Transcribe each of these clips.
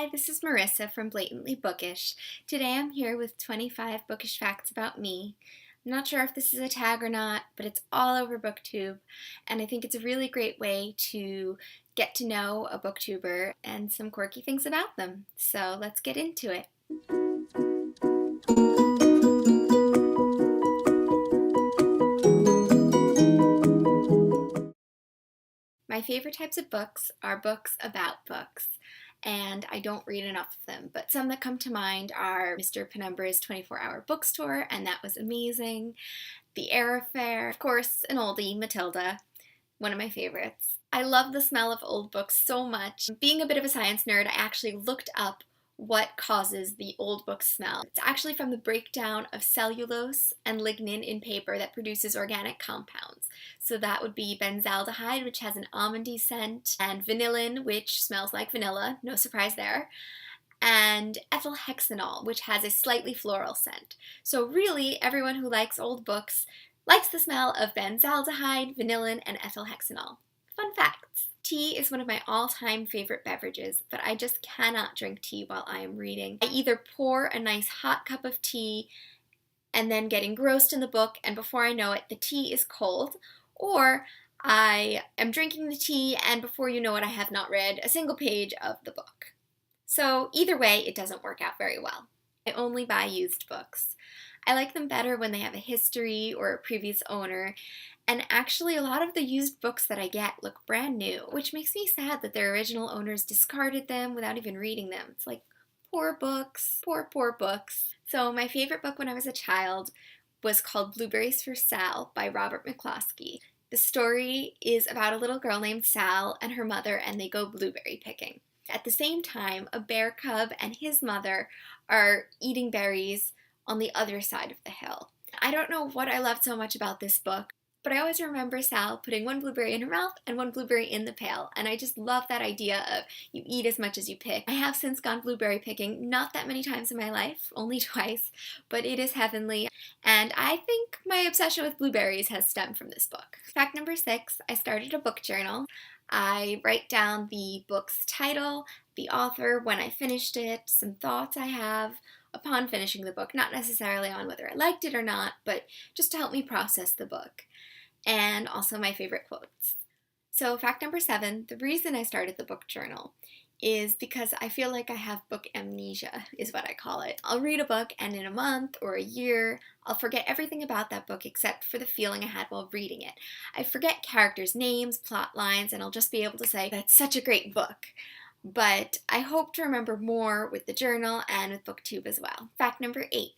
Hi, this is Marissa from Blatantly Bookish. Today I'm here with 25 bookish facts about me. I'm not sure if this is a tag or not, but it's all over BookTube, and I think it's a really great way to get to know a booktuber and some quirky things about them. So let's get into it. My favorite types of books are books about books, and I don't read enough of them, but some that come to mind are Mr. Penumbra's 24-Hour Bookstore, and that was amazing. The Air Affair, of course, an oldie, Matilda, one of my favorites. I love the smell of old books so much. Being a bit of a science nerd, I actually looked up what causes the old book smell. It's actually from the breakdown of cellulose and lignin in paper that produces organic compounds. So that would be benzaldehyde, which has an almondy scent, and vanillin, which smells like vanilla, no surprise there, and ethyl hexanol, which has a slightly floral scent. So really, everyone who likes old books likes the smell of benzaldehyde, vanillin, and ethyl hexanol. Fun facts. Tea is one of my all-time favorite beverages, but I just cannot drink tea while I am reading. I either pour a nice hot cup of tea and then get engrossed in the book, and before I know it, the tea is cold, or I am drinking the tea, and before you know it, I have not read a single page of the book. So either way, it doesn't work out very well. I only buy used books. I like them better when they have a history or a previous owner, and actually a lot of the used books that I get look brand new, which makes me sad that their original owners discarded them without even reading them. It's like, poor books, poor books. So my favorite book when I was a child was called Blueberries for Sal by Robert McCloskey. The story is about a little girl named Sal and her mother, and they go blueberry picking. At the same time, a bear cub and his mother are eating berries on the other side of the hill. I don't know what I loved so much about this book, but I always remember Sal putting one blueberry in her mouth and one blueberry in the pail, and I just love that idea of you eat as much as you pick. I have since gone blueberry picking, not that many times in my life, only twice, but it is heavenly, and I think my obsession with blueberries has stemmed from this book. Fact number 6, I started a book journal. I write down the book's title, the author, when I finished it, some thoughts I have upon finishing the book, not necessarily on whether I liked it or not, but just to help me process the book, and also my favorite quotes. So fact number 7, the reason I started the book journal is because I feel like I have book amnesia, is what I call it. I'll read a book and in a month or a year, I'll forget everything about that book except for the feeling I had while reading it. I forget characters' names, plot lines, and I'll just be able to say, that's such a great book. But I hope to remember more with the journal and with BookTube as well. Fact number 8.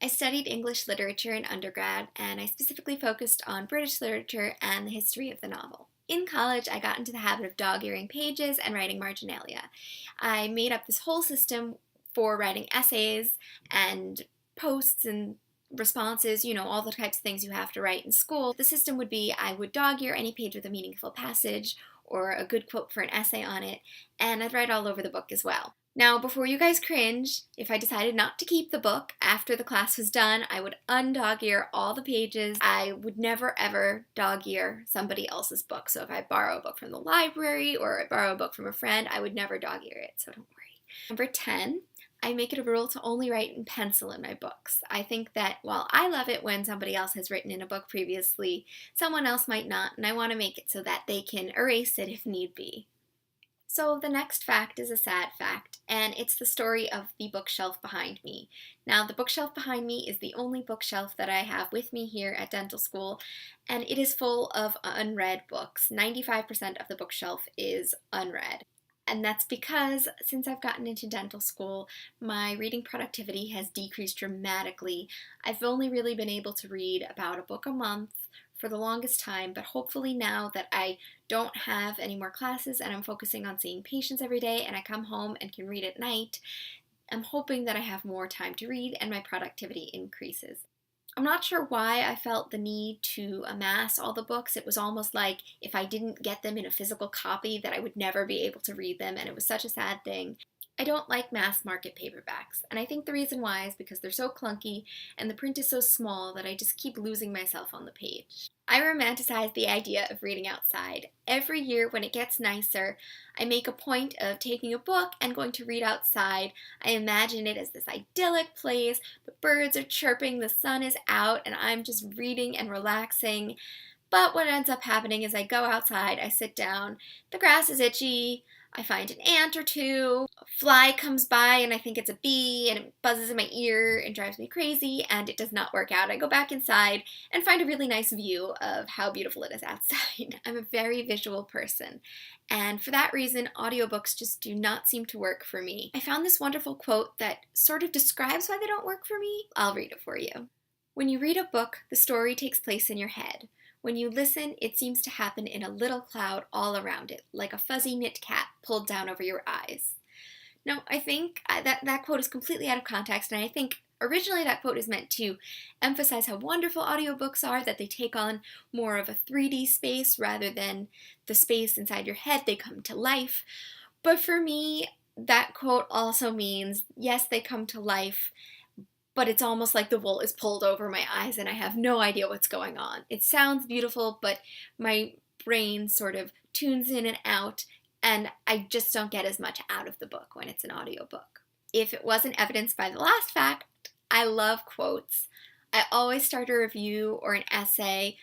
I studied English literature in undergrad, and I specifically focused on British literature and the history of the novel. In college, I got into the habit of dog-earing pages and writing marginalia. I made up this whole system for writing essays and posts and responses, all the types of things you have to write in school. The system would be I would dog-ear any page with a meaningful passage or a good quote for an essay on it, and I'd write all over the book as well. Now, before you guys cringe, if I decided not to keep the book after the class was done, I would undog-ear all the pages. I would never ever dog-ear somebody else's book. So if I borrow a book from the library or I borrow a book from a friend, I would never dog-ear it, so don't worry. Number 10, I make it a rule to only write in pencil in my books. I think that while I love it when somebody else has written in a book previously, someone else might not, and I want to make it so that they can erase it if need be. So the next fact is a sad fact, and it's the story of the bookshelf behind me. Now, the bookshelf behind me is the only bookshelf that I have with me here at dental school, and it is full of unread books. 95% of the bookshelf is unread. And that's because since I've gotten into dental school, my reading productivity has decreased dramatically. I've only really been able to read about a book a month for the longest time, but hopefully now that I don't have any more classes and I'm focusing on seeing patients every day and I come home and can read at night, I'm hoping that I have more time to read and my productivity increases. I'm not sure why I felt the need to amass all the books. It was almost like if I didn't get them in a physical copy that I would never be able to read them, and it was such a sad thing. I don't like mass market paperbacks, and I think the reason why is because they're so clunky and the print is so small that I just keep losing myself on the page. I romanticize the idea of reading outside. Every year when it gets nicer, I make a point of taking a book and going to read outside. I imagine it as this idyllic place. The birds are chirping, the sun is out, and I'm just reading and relaxing. But what ends up happening is I go outside, I sit down, the grass is itchy, I find an ant or two, a fly comes by and I think it's a bee and it buzzes in my ear and drives me crazy and it does not work out. I go back inside and find a really nice view of how beautiful it is outside. I'm a very visual person, and for that reason, audiobooks just do not seem to work for me. I found this wonderful quote that sort of describes why they don't work for me. I'll read it for you. When you read a book, the story takes place in your head. When you listen, it seems to happen in a little cloud all around it, like a fuzzy knit cat pulled down over your eyes. Now, I think that quote is completely out of context, and I think originally that quote is meant to emphasize how wonderful audiobooks are, that they take on more of a 3D space rather than the space inside your head. They come to life. But for me, that quote also means, yes, they come to life, but it's almost like the wool is pulled over my eyes and I have no idea what's going on. It sounds beautiful, but my brain sort of tunes in and out, and I just don't get as much out of the book when it's an audiobook. If it wasn't evidenced by the last fact, I love quotes. I always start a review or an essay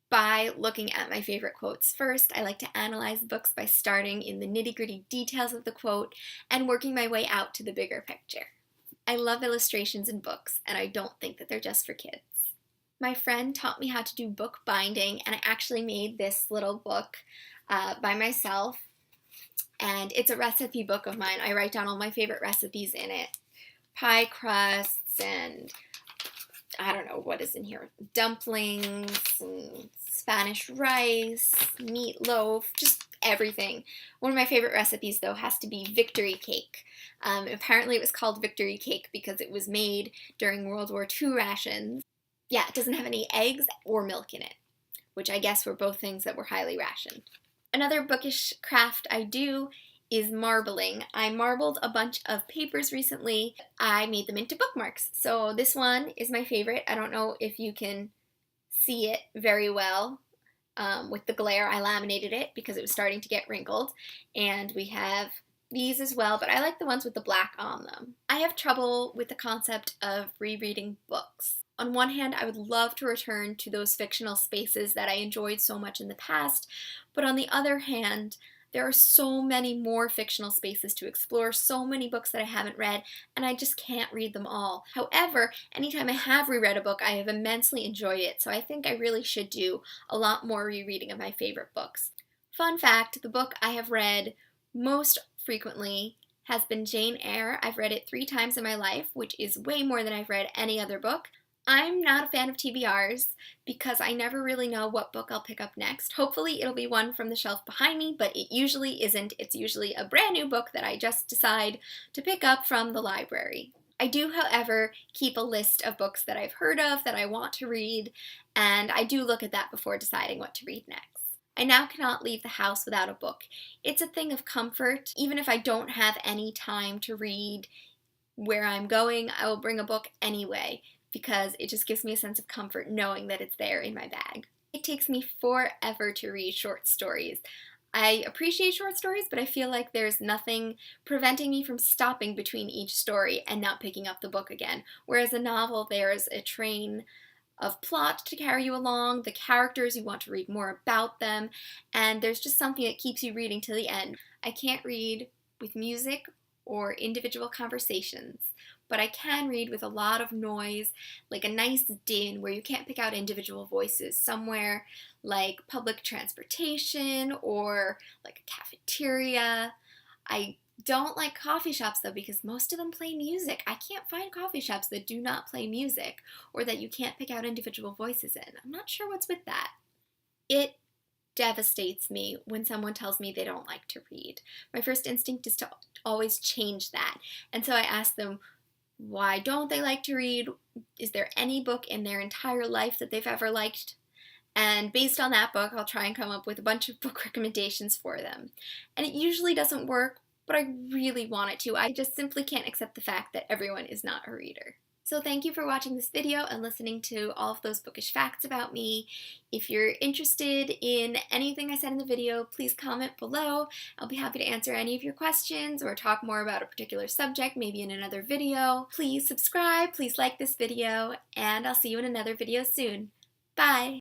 by looking at my favorite quotes first. I like to analyze books by starting in the nitty-gritty details of the quote and working my way out to the bigger picture. I love illustrations in books, and I don't think that they're just for kids. My friend taught me how to do book binding, and I actually made this little book by myself, and it's a recipe book of mine. I write down all my favorite recipes in it. Pie crusts, and I don't know what is in here. Dumplings, and Spanish rice, meatloaf, just everything. One of my favorite recipes, though, has to be victory cake. Apparently it was called victory cake because it was made during World War II rations. Yeah, it doesn't have any eggs or milk in it, which I guess were both things that were highly rationed. Another bookish craft I do is marbling. I marbled a bunch of papers recently. I made them into bookmarks. So this one is my favorite. I don't know if you can see it very well. With the glare, I laminated it because it was starting to get wrinkled. And we have these as well, but I like the ones with the black on them. I have trouble with the concept of rereading books. On one hand, I would love to return to those fictional spaces that I enjoyed so much in the past, but on the other hand, there are so many more fictional spaces to explore, so many books that I haven't read, and I just can't read them all. However, anytime I have reread a book, I have immensely enjoyed it, so I think I really should do a lot more rereading of my favorite books. Fun fact, the book I have read most frequently has been Jane Eyre. I've read it 3 times in my life, which is way more than I've read any other book. I'm not a fan of TBRs because I never really know what book I'll pick up next. Hopefully it'll be one from the shelf behind me, but it usually isn't. It's usually a brand new book that I just decide to pick up from the library. I do, however, keep a list of books that I've heard of that I want to read, and I do look at that before deciding what to read next. I now cannot leave the house without a book. It's a thing of comfort. Even if I don't have any time to read where I'm going, I will bring a book anyway, because it just gives me a sense of comfort knowing that it's there in my bag. It takes me forever to read short stories. I appreciate short stories, but I feel like there's nothing preventing me from stopping between each story and not picking up the book again. Whereas a novel, there's a train of plot to carry you along, the characters, you want to read more about them, and there's just something that keeps you reading to the end. I can't read with music or individual conversations, but I can read with a lot of noise, like a nice din where you can't pick out individual voices, somewhere like public transportation or like a cafeteria. I don't like coffee shops though because most of them play music. I can't find coffee shops that do not play music or that you can't pick out individual voices in. I'm not sure what's with that. It devastates me when someone tells me they don't like to read. My first instinct is to always change that. And so I ask them, why don't they like to read? Is there any book in their entire life that they've ever liked? And based on that book, I'll try and come up with a bunch of book recommendations for them. And it usually doesn't work, but I really want it to. I just simply can't accept the fact that everyone is not a reader. So thank you for watching this video and listening to all of those bookish facts about me. If you're interested in anything I said in the video, please comment below. I'll be happy to answer any of your questions or talk more about a particular subject, maybe in another video. Please subscribe, please like this video, and I'll see you in another video soon. Bye!